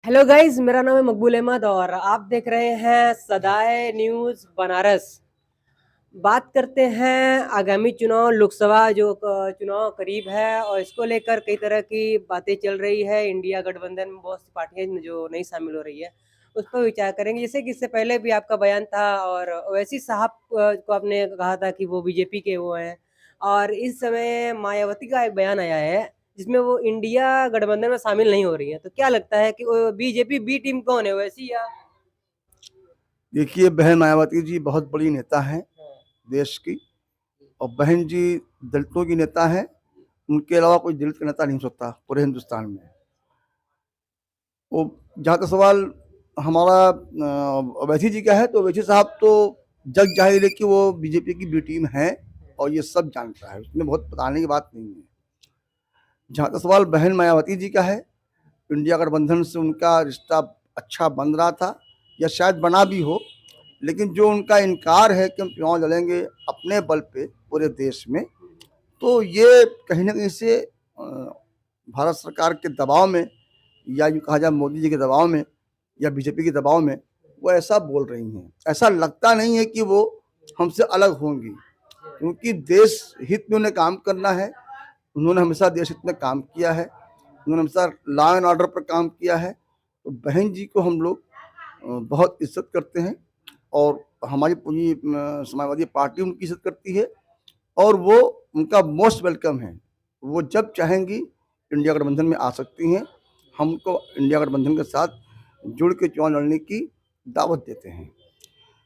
Hello guys, मेरा नाम है मकबूल अहमद और आप देख रहे हैं सदाए न्यूज़ बनारस। बात करते हैं आगामी चुनाव, लोकसभा जो चुनाव करीब है और इसको लेकर कई तरह की बातें चल रही है। इंडिया गठबंधन में बहुत सी पार्टियां जो नहीं शामिल हो रही है, उस पर विचार करेंगे। जैसे कि इससे पहले भी आपका बयान था और ओवैसी साहब को आपने कहा था कि वो बीजेपी के वो हैं, और इस समय मायावती का एक बयान आया है जिसमें वो इंडिया गठबंधन में शामिल नहीं हो रही है। तो क्या लगता है कि बीजेपी बी टीम कौन है, ओवैसी या? देखिए, बहन मायावती जी बहुत बड़ी नेता हैं देश की। और बहन जी दलितों की नेता हैं। उनके अलावा कोई दलित का नेता नहीं हो सकता पूरे हिंदुस्तान में। वो जहाँ तक सवाल हमारा अवैसी जी का है, तो अवैसी साहब तो जग जाहिर है कि वो बीजेपी की बी टीम है और ये सब जानता है, उसमें बहुत बताने की बात नहीं है। जहाँ तक सवाल बहन मायावती जी का है, इंडिया गठबंधन से उनका रिश्ता अच्छा बन रहा था या शायद बना भी हो, लेकिन जो उनका इनकार है कि हम चुनाव लड़ेंगे अपने बल पे पूरे देश में, तो ये कहीं ना कहीं से भारत सरकार के दबाव में, या यूँ कहा जाए मोदी जी के दबाव में, या बीजेपी के दबाव में वो ऐसा बोल रही हैं। ऐसा लगता नहीं है कि वो हमसे अलग होंगी, क्योंकि देश हित में उन्हें काम करना है। उन्होंने हमेशा देश हित में काम किया है, उन्होंने हमेशा लॉ एंड ऑर्डर पर काम किया है। तो बहन जी को हम लोग बहुत इज्जत करते हैं और हमारी पूरी समाजवादी पार्टी उनकी इज्जत करती है और वो उनका मोस्ट वेलकम है। वो जब चाहेंगी इंडिया गठबंधन में आ सकती हैं। हमको इंडिया गठबंधन के साथ जुड़ के चुनाव लड़ने की दावत देते हैं।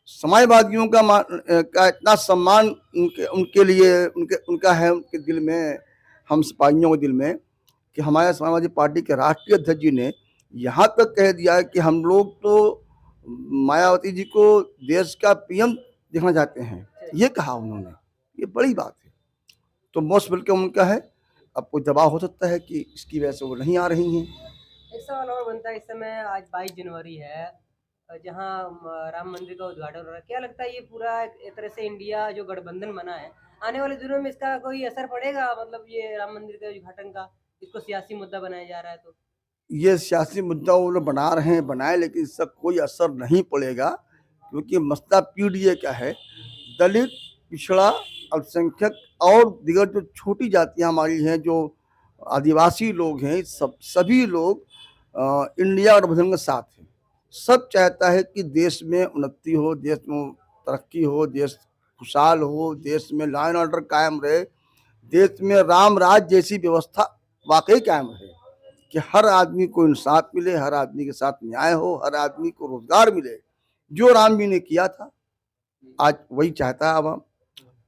समाजवादियों का इतना सम्मान उनके उनके लिए उनके उनका है उनके दिल में, हम सिपाहियों के दिल में, कि हमारे समाजवादी पार्टी के राष्ट्रीय अध्यक्ष जी ने यहाँ तक कह दिया है कि हम लोग तो मायावती जी को देश का पीएम देखना चाहते हैं। ये कहा उन्होंने, ये बड़ी बात है। तो मोस्ट वेलकम उनका है। अब कोई दबाव हो सकता है कि इसकी वजह से वो नहीं आ रही हैं। एक सवाल और बनता है, इस समय आज 22 जनवरी है, जहाँ राम मंदिर का उद्घाटन हो रहा है। क्या लगता है ये पूरा एक तरह से इंडिया जो गठबंधन बना है, आने वाले दिनों में इसका कोई असर पड़ेगा? मतलब ये राम मंदिर के उद्घाटन का, इसको सियासी मुद्दा बनाया जा रहा है तो? ये सियासी मुद्दा वो लोग बना रहे हैं, बनाए, लेकिन इसका कोई असर नहीं पड़ेगा, क्योंकि मसला पीडीए का है। दलित, पिछड़ा, अल्पसंख्यक और दिगर जो छोटी जातियां हमारी हैं, जो आदिवासी लोग हैं, सभी लोग इंडिया गठबंधन के साथ हैं। सब चाहता है कि देश में उन्नति हो, देश में तरक्की हो, देश खुशहाल हो, देश में लॉ एंड ऑर्डर कायम रहे, देश में राम राज जैसी व्यवस्था वाकई कायम रहे, कि हर आदमी को इंसाफ मिले, हर आदमी के साथ न्याय हो, हर आदमी को रोजगार मिले। जो राम जी ने किया था आज वही चाहता है आवाम।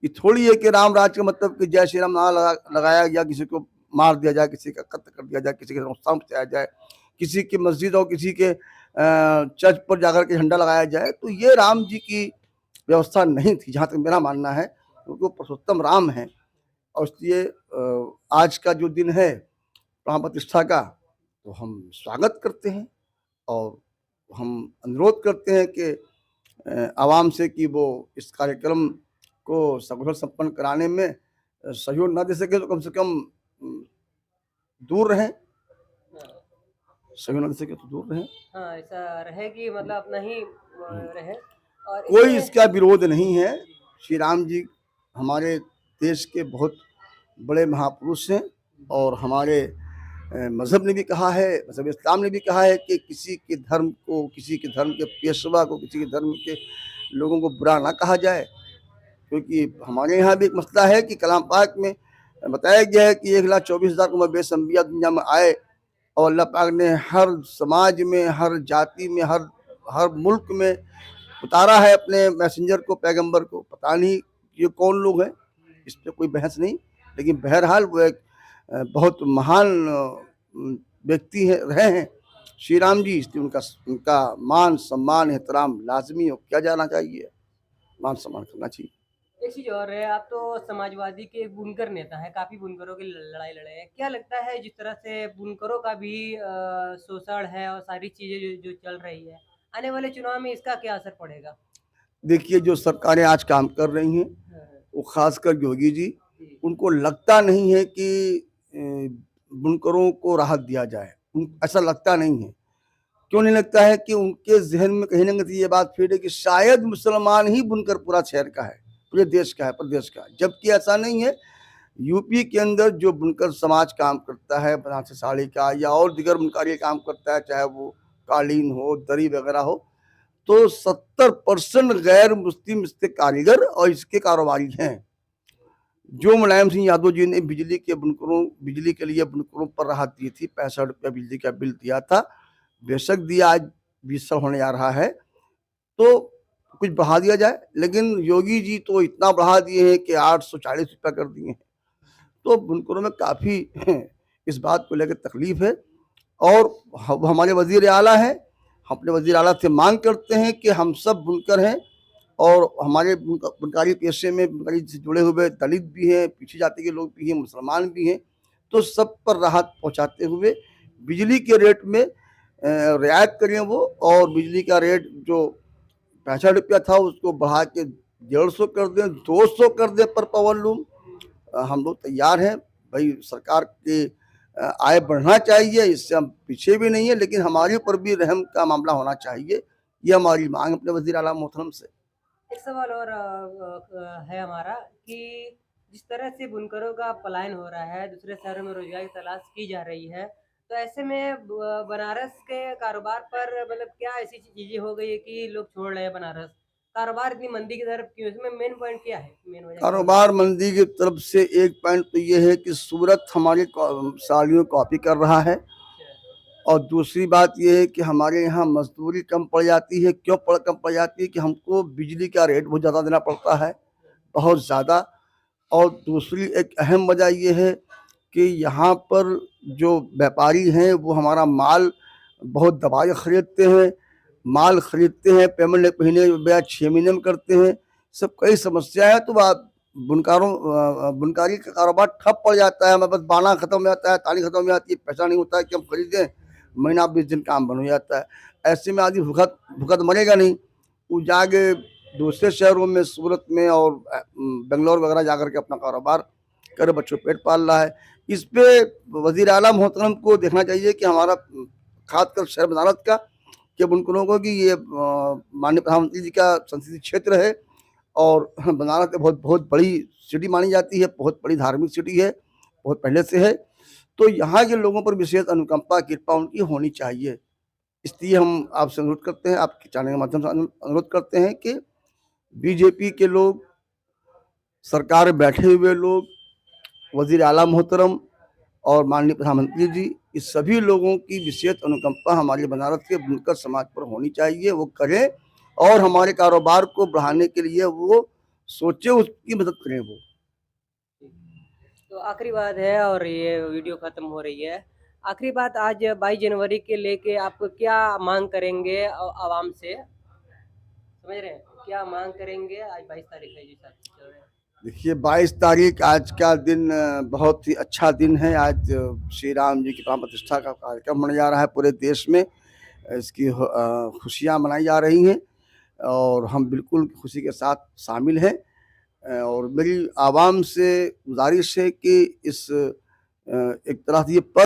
ये थोड़ी है कि राम राज का मतलब कि जय श्री राम नारा लगाया गया, किसी को मार दिया जाए, किसी का कत्ल कर दिया जाए, किसी के नुकसान पहुंचाया जाए, किसी की मस्जिद और किसी के चर्च पर जाकर के झंडा लगाया जाए। तो ये राम जी की व्यवस्था नहीं थी, जहाँ तक मेरा मानना है, क्योंकि वो पुरुषोत्तम राम है। और इसलिए आज का जो दिन है प्राण प्रतिष्ठा का, तो हम स्वागत करते हैं और हम अनुरोध करते हैं कि आवाम से कि वो इस कार्यक्रम को सफल संपन्न कराने में सहयोग ना दे सके तो कम से कम दूर रहें। सहयोग ना दे सके तो दूर रहें। हाँ, ऐसा रहे कि मतलब अपना ही रहे। और कोई इसमें इसका विरोध नहीं है। श्री राम जी हमारे देश के बहुत बड़े महापुरुष हैं और हमारे मज़हब ने भी कहा है, मज़हब इस्लाम ने भी कहा है कि किसी के धर्म को, किसी के धर्म के पेशवा को, किसी के धर्म के लोगों को बुरा ना कहा जाए। क्योंकि हमारे यहाँ भी एक मसला है कि कलाम पाक में बताया गया है कि 1,24,000 उम्मत अंबिया दुनिया में आए और अल्लाह पाक ने हर समाज में, हर जाति में, हर मुल्क में उतारा है अपने मैसेंजर को, पैगंबर को। पता नहीं ये कौन लोग हैं, इस पर कोई बहस नहीं, लेकिन बहरहाल वो एक बहुत महान व्यक्ति है, रहे हैं श्री राम जी। इसलिए उनका उनका मान सम्मान एहतराम लाजमी हो किया जाना चाहिए, मान सम्मान करना चाहिए। एक चीज और है, आप तो समाजवादी के एक बुनकर नेता है, काफी बुनकरों की लड़ाई लड़े हैं। क्या लगता है जिस तरह से बुनकरों का भी शोषण है और सारी चीजें जो चल रही है, आने वाले चुनाव में इसका क्या असर पड़ेगा? देखिए, जो सरकारें आज काम कर रही हैं, वो खासकर योगी जी, उनको लगता नहीं है कि बुनकरों को राहत दिया जाए। ऐसा लगता नहीं है, क्यों नहीं लगता है कि उनके जहन में कहीं ना कहीं ये बात फिर है कि शायद मुसलमान ही बुनकर पूरा शहर का है, पूरे देश का है, प्रदेश का, जबकि ऐसा नहीं है। यूपी के अंदर जो बुनकर समाज काम करता है बनारसी साड़ी का या और दीगर बुनकारी काम करता है, चाहे वो कालीन हो, दरी वगैरह हो, तो 70% गैर मुस्लिम इसके कारीगर और इसके कारोबारी हैं। जो मुलायम सिंह यादव जी ने बिजली के लिए बुनकरों पर राहत दी थी, 65 रुपया बिजली का बिल दिया था, बेशक दिया, आज 20 साल होने जा रहा है, तो कुछ बढ़ा दिया जाए। लेकिन योगी जी तो इतना बढ़ा दिए हैं कि 840 रुपया कर दिए हैं। तो बुनकरों में काफ़ी इस बात को लेकर तकलीफ है। और हमारे वजीर आला हैं, हम अपने वजीर आला से मांग करते हैं कि हम सब बुनकर हैं और हमारे बुनकारी पेशे में बुनकारी से जुड़े हुए दलित भी हैं, पिछड़ी जाति के लोग भी हैं, मुसलमान भी हैं, तो सब पर राहत पहुंचाते हुए बिजली के रेट में रियायत करें वो, और बिजली का रेट जो 65 रुपया था उसको बढ़ा के 150 कर दें, 200 कर दें पर पावर लूम। हम लोग तैयार हैं भाई, सरकार के आय बढ़ना चाहिए, इससे हम पीछे भी नहीं है, लेकिन हमारे ऊपर भी रहम का मामला होना चाहिए, ये हमारी मांग अपने वज़ीर आला मोहतरम से। एक सवाल और है हमारा कि जिस तरह से बुनकरों का पलायन हो रहा है, दूसरे शहरों में रोजगार की तलाश की जा रही है, तो ऐसे में बनारस के कारोबार पर मतलब क्या ऐसी चीजें हो गई है कि लोग छोड़ रहे हैं बनारस? कारोबार इतनी मंदी की तरफ क्यों? इसमें मेन पॉइंट क्या है? मेन वजह क्या है? कारोबार मंदी की तरफ से एक पॉइंट तो ये है कि सूरत हमारी साड़ियों कॉपी कर रहा है, और दूसरी बात ये है कि हमारे यहाँ मजदूरी कम पड़ जाती है। क्यों कम पड़ जाती है कि हमको बिजली का रेट बहुत ज़्यादा देना पड़ता है, बहुत ज़्यादा। और दूसरी एक अहम वजह ये है कि यहाँ पर जो व्यापारी हैं वो हमारा माल बहुत दबा के ख़रीदते हैं, माल ख़रीदते हैं, पेमेंट 1 महीने या 6 महीने में करते हैं, सब कई समस्या है। तो आप बुनकारी का कारोबार ठप पड़ जाता है, हमारे पास बाना ख़त्म हो जाता है, ताली ख़त्म हो जाती है, पैसा नहीं होता है कि हम खरीदें, महीना 20 दिन काम बंद हो जाता है। ऐसे में आदमी भूखा तो मरेगा नहीं, वो जाके दूसरे शहरों में, सूरत में और बेंगलोर वगैरह जाकर के अपना कारोबार करे, बच्चों पेट पाल रहा है। इस पे वज़ीर आला मोहतरम को देखना चाहिए कि हमारा खासकर शहर बनारस का, कि बुनकरों को कि ये माननीय प्रधानमंत्री जी का संसदीय क्षेत्र है, और बनारस बहुत बड़ी सिटी मानी जाती है, बहुत बड़ी धार्मिक सिटी है, बहुत पहले से है। तो यहाँ के लोगों पर विशेष अनुकंपा, कृपा उनकी होनी चाहिए। इसलिए हम आपसे अनुरोध करते हैं, आपके चैनल के माध्यम से अनुरोध करते हैं कि बीजेपी के लोग, सरकार में बैठे हुए लोग, वज़ीर आला मोहतरम और माननीय प्रधानमंत्री जी, इस सभी लोगों की विशेष अनुकंपा हमारे बनारस के बुनकर समाज पर होनी चाहिए। वो करें और हमारे कारोबार को बढ़ाने के लिए वो सोचे, उसकी मदद करें वो। तो आखिरी बात है और ये वीडियो खत्म हो रही है। आखिरी बात, आज 22 जनवरी के लेके आप क्या मांग करेंगे आवाम से? समझ रहे हैं? क्या मांग करेंगे? आज 22 तारीख है जी सर, चल रहे हैं। देखिए 22 तारीख आज का दिन बहुत ही अच्छा दिन है। आज श्री राम जी की प्राण प्रतिष्ठा का कार्यक्रम होने जा रहा है पूरे देश में। इसकी खुशियाँ मनाई जा रही हैं और हम बिल्कुल खुशी के साथ शामिल हैं। और मेरी आवाम से गुजारिश है कि इस एक तरह से ये